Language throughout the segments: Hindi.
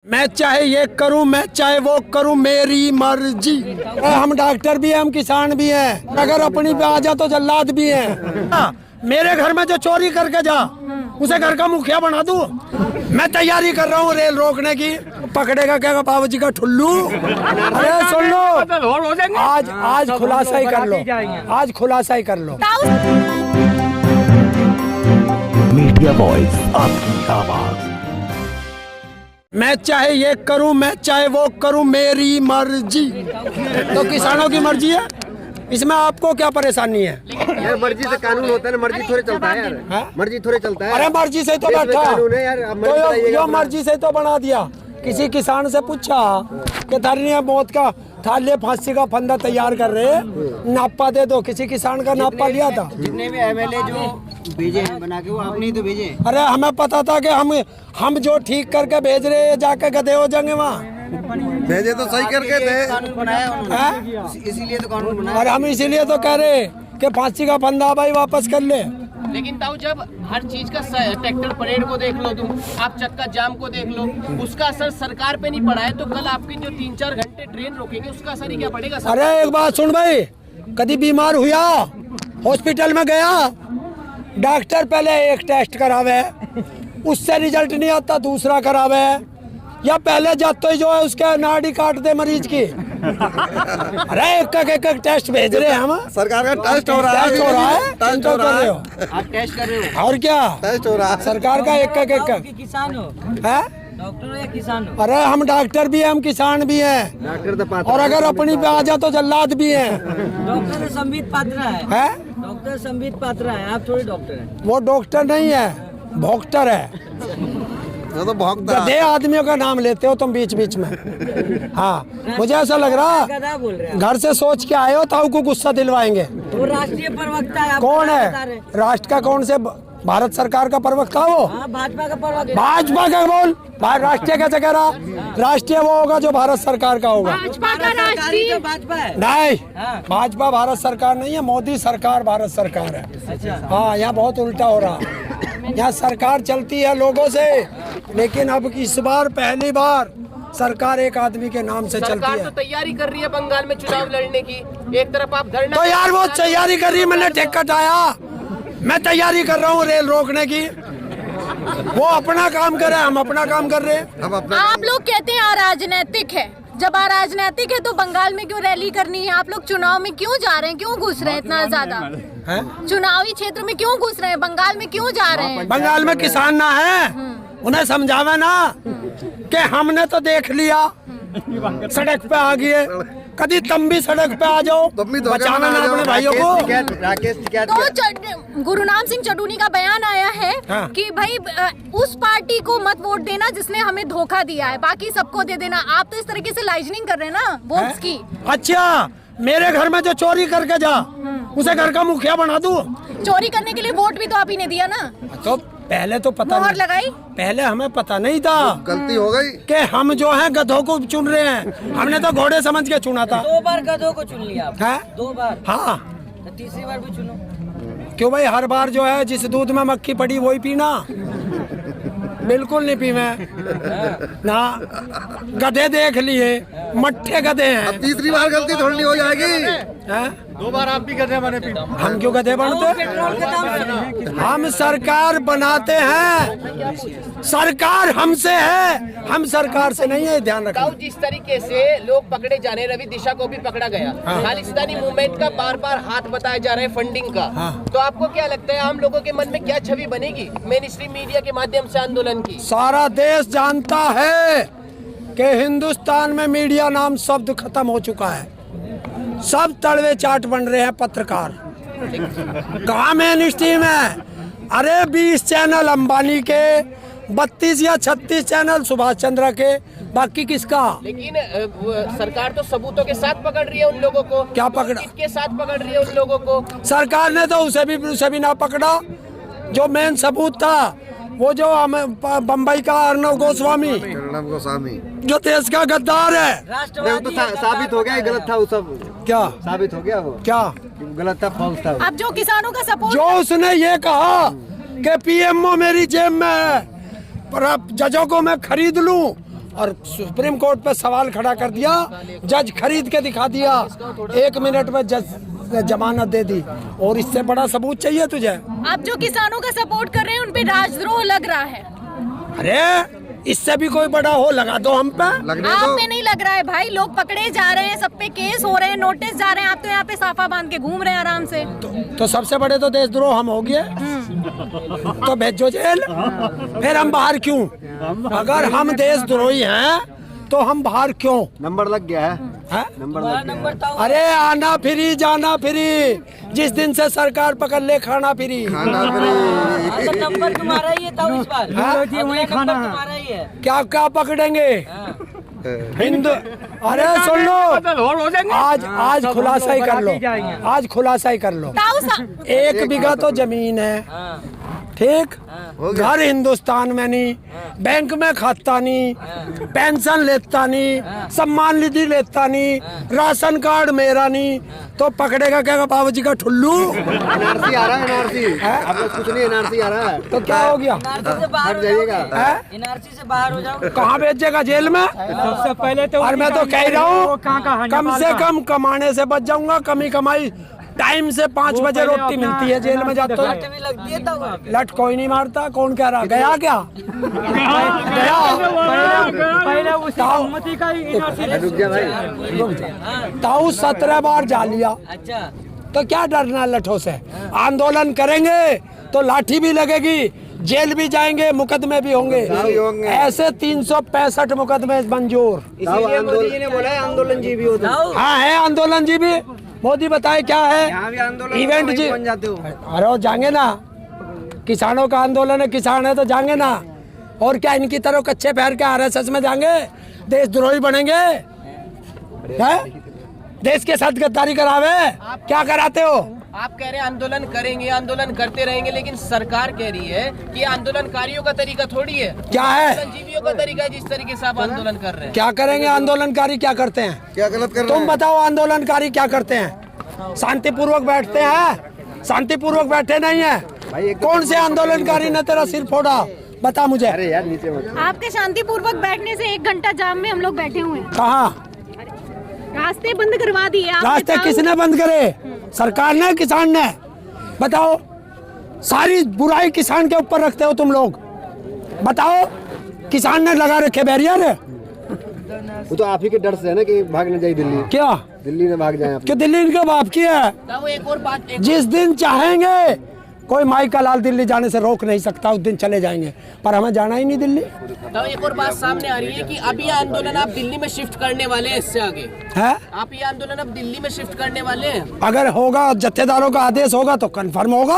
मैं चाहे ये करूं, मैं चाहे वो करूं, मेरी मर्जी। हम डॉक्टर भी हैं, हम किसान भी हैं, अगर अपनी पे आ जा तो जल्लाद भी हैं। मेरे घर में जो चोरी करके जा उसे घर का मुखिया बना दूं। मैं तैयारी कर रहा हूँ रेल रोकने की। पकड़ेगा क्या बाबूजी का ठुल्लू? अरे सुन लो, आज खुलासा ही कर लो, आज खुलासा ही कर लो। मीडिया वॉइस, आपकी आवाज। मैं चाहे ये करूं, मैं चाहे वो करूं, मेरी मर्जी। तो किसानों की मर्जी है, इसमें आपको क्या परेशानी है? यार मर्जी से कानून होता है ना, मर्जी थोड़े चलता है यार, मर्जी थोड़े चलता है। अरे मर्जी से तो बैठा कानून है यार, तो यो मर्जी से तो बना दिया। किसी किसान से पूछा कि धरनी मौत का थाले फांसी का फंदा तैयार कर रहे, नापा दे दो। किसी किसान का नापा लिया था? जितने भी एमएलए जो भेजे हैं बना के, वो आपने ही तो भेजे। अरे हमें पता था कि हम जो ठीक करके भेज रहे हैं जाके गधे हो जाएंगे वहाँ। भेजे तो सही करके थे, कानून बनाया उन्होंने, इसीलिए तो कानून बनाया। और हम इसीलिए तो कह रहे कि फांसी का फंदा भाई वापस कर ले। लेकिन ताऊ जब हर चीज का ट्रैक्टर परेड को देख लो, तुम आप चक्का जाम को देख लो, उसका असर सरकार पे नहीं पड़ा है, तो कल आपकी जो 3-4 घंटे ट्रेन रोकेंगे उसका असर ही क्या पड़ेगा? अरे एक बात सुन भाई, कभी बीमार हुआ, हॉस्पिटल में गया, डॉक्टर पहले एक टेस्ट करावे, उससे रिजल्ट नहीं आता दूसरा करावे, या पहले जाते ही जो है उसके नाड़ी काट दे मरीज की। अरे एक टेस्ट भेज रहे हैं हम। सरकार का टेस्ट हो रहा है, टेस्ट हो रहा है, टेस्ट हो रहा है। आप टेस्ट कर रहे हो और क्या टेस्ट हो रहा है सरकार का एक किसान हो, है। डॉक्टर हो या किसान हो? अरे हम डॉक्टर भी हैं, हम किसान भी हैं, डॉक्टर तो और अगर अपनी पे आ जा तो जल्लाद भी हैं। डॉक्टर तो संबित पात्रा है, डॉक्टर संबित पात्रा है, आप थोड़ी डॉक्टर हैं। वो डॉक्टर नहीं है, भोक्टर है। तो भौंकता गधे आदमियों का नाम लेते हो तुम बीच बीच में। हाँ, मुझे ऐसा लग रहा गधा बोल रहे हैं। घर से सोच के आए हो ताऊ को गुस्सा दिलवाएंगे। वो राष्ट्रीय प्रवक्ता है, आप कौन बता रहे है? हैं। राष्ट्र का कौन से? भारत सरकार का प्रवक्ता वो? हाँ, भाजपा का प्रवक्ता। भाजपा का बोल, राष्ट्रीय कैसे कह रहा? राष्ट्रीय वो होगा जो भारत सरकार का होगा। भाजपा का राष्ट्रीय तो भाजपा है। नहीं, हाँ। भाजपा भारत सरकार नहीं है, मोदी सरकार भारत सरकार है। अच्छा, हाँ, यहाँ बहुत उल्टा हो रहा। यहाँ सरकार चलती है लोगों से, लेकिन अब इस बार पहली बार सरकार एक आदमी के नाम से चलती सरकार है। तो तैयारी कर रही है बंगाल में चुनाव लड़ने की, एक तरफ आप धरना। तो यार वो तैयारी कर रही है, मैंने टिकट आया, मैं तैयारी कर रहा हूँ रेल रोकने की। वो अपना काम करे, हम अपना काम कर रहे हैं। आप लोग कहते हैं अराजनैतिक है, जब अराजनैतिक है तो बंगाल में क्यों रैली करनी है? आप लोग चुनाव में क्यों जा रहे हैं? क्यों घुस रहे हैं इतना ज्यादा? चुनावी क्षेत्र में क्यों घुस रहे हैं? बंगाल में क्यों जा रहे हैं? बंगाल में किसान ना है, उन्हें समझावे ना कि हमने तो देख लिया, सड़क पे आ गए, कभी तुम भी सड़क पे आ जाओ, बचाना ना अपने भाइयों को। तो गुरुनाम सिंह चडूनी का बयान आया है कि भाई उस पार्टी को मत वोट देना जिसने हमें धोखा दिया है, बाकी सबको दे देना। आप तो इस तरीके से लाइजनिंग कर रहे हैं ना वोट्स की। अच्छा, मेरे घर में जो चोरी करके जा उसे घर का मुखिया बना दूं? चोरी करने के लिए वोट भी तो आप ही ने दिया ना। तो पहले तो पता मोहर नहीं, लगाई, पहले हमें पता नहीं था, गलती हो गई कि हम जो है गधों को चुन रहे हैं। हमने तो घोड़े समझ के चुना था। 2 बार गधों को चुन लिया आप। है? 2 बार। हाँ, तो तीसरी बार भी चुनो। क्यों भाई? हर बार जो है जिस दूध में मक्खी पड़ी वही पीना? बिल्कुल नहीं पी मैं ना। गधे देख लिए, मट्ठे गधे हैं। तीसरी बार गलती थोड़ी नहीं हो जाएगी। हैं? 2 बार आप भी गधे बने। हम क्यों गधे बनते? पेट्रोल के दाम से हम सरकार बनाते हैं, सरकार हमसे है, हम सरकार से नहीं है। ध्यान रखना। ताऊ जिस तरीके से लोग पकड़े जा रहे हैं, रवि दिशा को भी पकड़ा गया, खालिस्तानी मूवमेंट का बार-बार हाथ बताया जा रहा है फंडिंग का, तो आपको क्या लगता है आम लोगों के मन में क्या छवि बनेगी मेन स्ट्रीम मीडिया के माध्यम से आंदोलन की? सारा देश जानता है कि हिंदुस्तान में मीडिया नाम शब्द खत्म हो चुका है। सब तड़वे चाट बन रहे हैं पत्रकार। कहाँ मेन स्ट्रीम है? अरे 20 चैनल अंबानी के, 32 या 36 चैनल सुभाष चंद्र के, बाकी किसका? लेकिन सरकार तो सबूतों के साथ पकड़ रही है उन लोगों को। क्या पकड़ा? के साथ पकड़ रही है उन लोगों को। सरकार ने तो उसे भी ना पकड़ा। जो मेन सबूत था वो जो बम्बई का अर्नब गोस्वामी, जो देश का गद्दार है। राष्ट्रवादी तो साबित हो गया, गलत था वो सब। क्या साबित हो गया? वो क्या गलत था, फॉल्स था। अब जो किसानों का सपोर्ट, जो उसने ये कहा कि पीएमओ मेरी जेब में है, पर अब जजों को मैं खरीद लूं, और सुप्रीम कोर्ट पे सवाल खड़ा कर दिया, जज खरीद के दिखा दिया, 1 मिनट में जज ने जमानत दे दी। और इससे बड़ा सबूत चाहिए तुझे? आप जो किसानों का सपोर्ट कर रहे हैं उन पे राजद्रोह लग रहा है। अरे इससे भी कोई बड़ा हो लगा दो हम पे। आप पे नहीं लग रहा है भाई, लोग पकड़े जा रहे हैं, सब पे केस हो रहे हैं, नोटिस जा रहे हैं, आप तो यहाँ पे साफा बांध के घूम रहे हैं आराम से। तो सबसे बड़े तो देशद्रोह हम हो गए, तो भेजो जेल। फिर हम बाहर क्यों? अगर हम देशद्रोही हैं तो हम बाहर क्यों? नंबर लग गया है, नंबर था। अरे आना फ्री जाना फ्री, जिस दिन से सरकार पकड़ ले खाना फ्री। तो नंबर तुम्हारा ही है था इस बार। अगला नंबर तुम्हारा ही है। क्या क्या पकड़ेंगे? हिंदू। अरे सुन लो, आज खुलासा ही कर लो, आज खुलासा ही कर लो। 1 बीघा तो जमीन है, ठीक, घर हिंदुस्तान में नहीं, बैंक में खाता नहीं, पेंशन लेता नहीं, सम्मान निधि लेता नहीं, राशन कार्ड मेरा नहीं, तो पकड़ेगा क्या बाबू जी का ठुल्लू? एनआरसी आ रहा है, एनआरसी आप लोग कुछ नहीं, एनआरसी आ रहा है। तो क्या हो गया? एनआरसी से बाहर हो जाओ, एनआरसी से बाहर हो जाओ। कहाँ भेजेगा? जेल में? सबसे पहले तो और मैं तो कह रहा हूँ कम से कम कमाने से बच जाऊंगा, कमी कमाई टाइम से 5 बजे रोटी मिलती है, जेल में जाता तो भी लगती है तब। लट कोई नहीं मारता। कौन कह रहा? गया क्या? गया? पहले उसी अनुमति का ही रुक जा भाई, ताऊ 17 बार जा लिया, अच्छा, तो क्या डरना लठों से? आंदोलन करेंगे तो लाठी भी लगेगी, जेल भी जाएंगे, मुकदमे भी होंगे। ऐसे 365 मुकदमे मंजूर। इसीलिए मोदी जी ने बोला है आंदोलन जीवी हो तुम। हाँ है आंदोलन जी भी। मोदी बताए क्या है? यहाँ भी आंदोलन इवेंट जी बन जाते हो। अरे वो जाएंगे ना, किसानों का आंदोलन है, किसान है तो जाएंगे ना। और क्या इनकी तरह कच्चे पैर के आरएसएस में जाएंगे? देशद्रोही बनेंगे हैं? देश के साथ गद्दारी करावे, क्या कराते हो? आप कह रहे हैं आंदोलन करेंगे, आंदोलन करते रहेंगे, लेकिन सरकार कह रही है कि आंदोलनकारियों का तरीका थोड़ी है, क्या है? आंदोलनजीवियों का तरीका है, जिस तरीके से आप आंदोलन कर रहे हैं। क्या करेंगे आंदोलनकारी? क्या करते हैं? क्या गलत कर रहे तुम हैं? बताओ आंदोलनकारी क्या करते हैं? शांतिपूर्वक बैठते हैं? शांतिपूर्वक बैठे नहीं है। कौन से आंदोलनकारी ने तेरा सिर फोड़ा? बता मुझे। अरे यार नीचे मत। आपके शांतिपूर्वक बैठने से 1 घंटा जाम में हम लोग बैठे हुए हैं। कहाँ? रास्ते बंद करवा दिए आपने। रास्ते किसने बंद करे? सरकार ने, किसान ने? बताओ। सारी बुराई किसान के ऊपर रखते हो तुम लोग। बताओ, किसान ने लगा रखे बैरियर है। वो तो आप ही के डर से है ना कि भाग न जाए दिल्ली। क्या दिल्ली में भाग जाए आप। कि दिल्ली इनके बाप की है? वो एक और बात, जिस दिन चाहेंगे कोई माई का लाल दिल्ली जाने से रोक नहीं सकता, उस दिन चले जाएंगे, पर हमें जाना ही नहीं दिल्ली। तो एक और बात सामने आ रही है कि अब ये आंदोलन आप दिल्ली में शिफ्ट करने वाले हैं, इससे आगे है? आप ये आंदोलन अब दिल्ली में शिफ्ट करने वाले हैं। अगर होगा, जत्थेदारों का आदेश होगा तो कंफर्म होगा,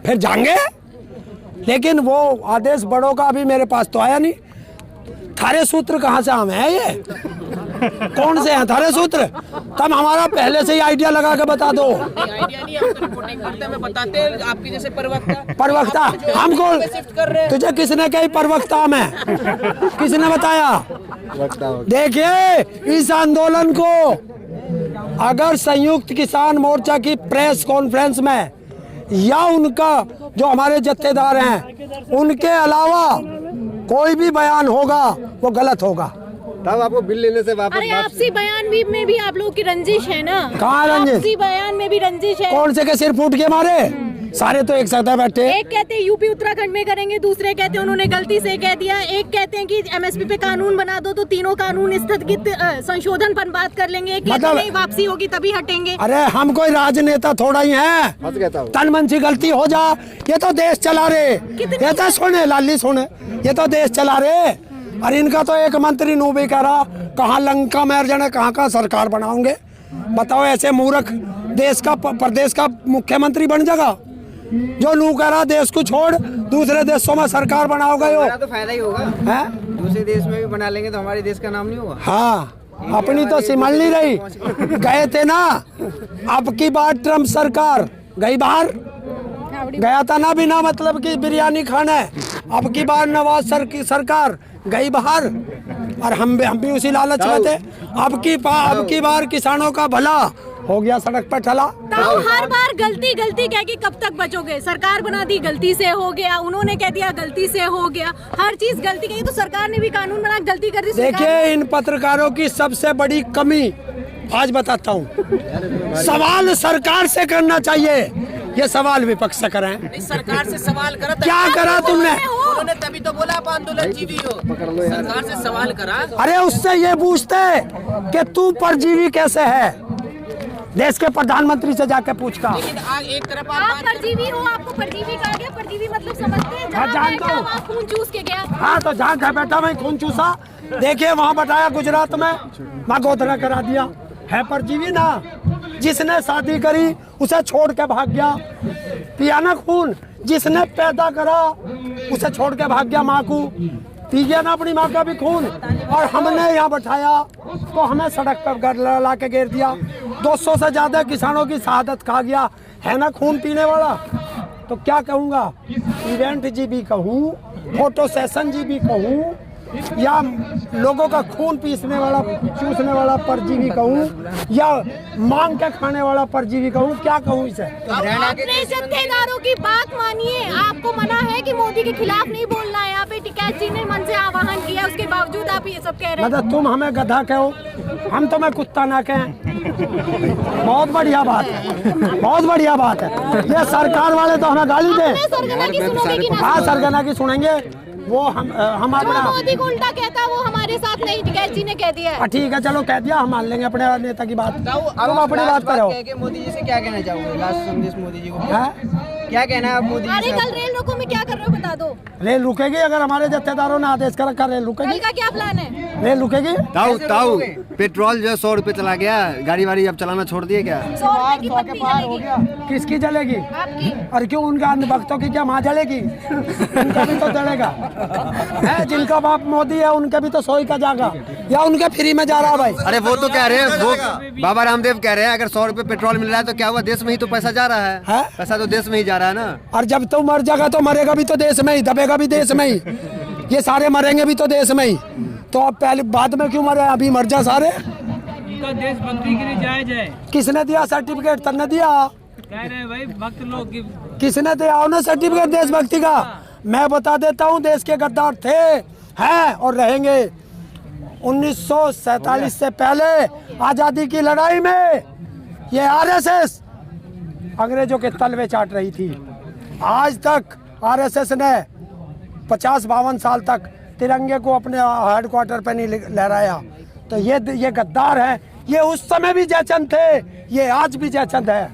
फिर जाएंगे। लेकिन वो आदेश बड़ों का अभी मेरे पास तो आया नहीं। थारे सूत्र कहाँ से हम है? ये कौन से हैं थारे सूत्र? तब हमारा पहले से ही आइडिया लगा के बता दो। आइडिया नहीं, आप तो रिपोर्टिंग करते हैं, हमें बताते हैं, आपके जैसे प्रवक्ता हमको शिफ्ट कर रहे हैं। तुझे किसने कही प्रवक्ता में? किसने बताया? देखिए, इस आंदोलन को अगर संयुक्त किसान मोर्चा की प्रेस कॉन्फ्रेंस में या उनका जो हमारे जत्थेदार हैं उनके अलावा कोई भी बयान होगा वो गलत होगा। तब आपको बिल लेने से वापस। अरे आपसी बयान भी में भी आप लोगों की रंजिश है ना? कहाँ रंजिश? आपसी बयान में भी रंजिश है। कौन से के सिर फूट के मारे? सारे तो एक साथ बैठे। एक कहते हैं यूपी उत्तराखंड में करेंगे, दूसरे कहते हैं उन्होंने गलती से कह दिया, एक कहते हैं कि एमएसपी पे कानून बना दो तो तीनों कानून स्थगित संशोधन पर बात कर लेंगे, एक कहते हैं नहीं वापसी होगी तभी हटेंगे। अरे हम कोई राजनेता थोड़ा ही हैं। तन मन से गलती हो जा, ये तो देश चला रहे। ये तो सुने लाली सुने, ये तो देश चला रहे। और इनका तो एक मंत्री नू भी कह रहा कहाँ लंका में अर्जन है, कहाँ का सरकार बनाओगे? बताओ, ऐसे मूर्ख देश का प्रदेश का मुख्यमंत्री बन जाएगा जो नू कह रहा देश को छोड़ दूसरे देशों में सरकार बनाओगे? तो फायदा ही होगा है? दूसरे देश में भी बना लेंगे तो हमारे देश का नाम नहीं होगा। हाँ, अपनी तो सिमल नहीं रही। गए थे ना, अब की बार ट्रम्प सरकार गई बाहर, गया था ना बिना मतलब की बिरयानी खाने। अब की बार नवाज सरकार गई बाहर, और हम भी उसी लालच में थे। अब की बार किसानों का भला हो गया सड़क पर ठला। ताऊ हर बार गलती गलती कह के कब तक बचोगे? सरकार बना दी गलती से हो गया, उन्होंने कह दिया गलती से हो गया, हर चीज गलती कही तो सरकार ने भी कानून बना गलती कर दी। देखिए इन पत्रकारों की सबसे बड़ी कमी आज बताता हूँ, सवाल सरकार से करना चाहिए, ये सवाल विपक्ष से करें। सरकार से सवाल करा, क्या करा तुमने? उन्होंने तभी तो बोला आप आंदोलन जीवी हो। सरकार से सवाल करा। अरे उससे ये पूछते कि तू परजीवी कैसे है, देश के प्रधानमंत्री से जाके पूछता। लेकिन एक तरफ आप परजीवी हो, आपको परजीवी कहा गया। परजीवी मतलब समझते हैं? हाँ, जानता हूँ। वहाँ खून चूस के गया। हाँ तो जहाँ घर बैठा मैं खून चूसा, देखिए वहाँ बताया गुजरात में मैं गोदरा करा दिया, है परजीवी ना। जिसने शादी करी उसे छोड़ के भाग गया, पिया ना खून। जिसने पैदा करा उसे छोड़ के भाग गया माँ को, पी गया ना अपनी माँ का भी खून। और हमने यहाँ बैठाया तो हमें सड़क पर ला के घेर दिया। 200 से ज्यादा किसानों की शहादत खा गया, है ना खून पीने वाला। तो क्या कहूँगा, इवेंट जी भी कहूँ, फोटो सेशन जी भी कहूँ, या लोगों का खून पीसने वाला चूसने वाला परजीवी कहूँ, या मांग के खाने वाला परजीवी कहूँ, क्या कहूँ इसे? अपने जत्थेदारों की बात मानिए। आपको मना है कि मोदी के खिलाफ नहीं बोलना है। यहाँ पे टिकैत जी ने मन से आह्वान किया, उसके बावजूद आप ये सब कह रहे हैं। मतलब तुम हमें गधा कहो, हम तुम्हें कुत्ता ना कहें। बहुत बढ़िया बात है, बहुत बढ़िया बात है। ये सरकार वाले तो हमें गाली दे। सरगना की सुनोगे कि ना? हाँ सरगना की सुनेंगे, वो हम अपना मोदी को उल्टा कहता है वो हमारे साथ नहीं, टिकैत जी ने कह दिया है। ठीक है चलो कह दिया, हम मान लेंगे अपने नेता की बात। तुम अपनी बात करो। मोदी जी से क्या कहना चाहोगे? लास्ट संदेश मोदी जी को है क्या कहना है आप मोदी जी अरे से? कल रेल रोको में क्या कर रहे हो बता दो। रेल रुकेगी अगर हमारे जत्थेदारों ने आदेश कर रखा, रेल कल रुकेगी। का क्या प्लान है? रेल रुकेगी। ताऊ पेट्रोल जो 100 रुपए चला गया, गाड़ी वाड़ी अब चलाना छोड़ दिए क्या? 100 रुपए की पत्ती जलेगी किसकी जलेगी? आपकी। और क्यों उनका अन्य भक्तों की क्या माँ जलेगी? उनका भी तो जलेगा। है जिनका बाप मोदी है उनके भी तो सोई का जागा, या उनके फ्री में जा रहा भाई। अरे वो तो कह रहे हैं, वो बाबा रामदेव कह रहे हैं अगर 100 रुपए पेट्रोल मिल रहा है तो क्या हुआ, देश में ही तो पैसा जा रहा है। पैसा तो देश में ही जा रहा है ना। और जब तो मर जाएगा तो मरेगा भी तो देश में ही, दबेगा भी देश में ही, ये सारे मरेंगे भी तो देश में ही। तो अब पहले बाद में क्यों मरे, अभी मर जा सारे। उनका देशभक्ति के लिए जायज है। किसने दिया सर्टिफिकेट? तन्ने दिया, कह रहे हैं भाई भक्त लोग की। किसने दिया उन्हें सर्टिफिकेट देशभक्ति का? मैं बता देता हूँ, देश के गद्दार थे, हैं और रहेंगे। 1947 से पहले आजादी की लड़ाई में ये आरएसएस अंग्रेजों के तलवे चाट रही थी। आज तक आरएसएस ने 50-52 साल तक तिरंगे को अपने हेडक्वार्टर पे नहीं लहराया। तो ये गद्दार हैं, ये उस समय भी जयचंद थे, ये आज भी जयचंद है।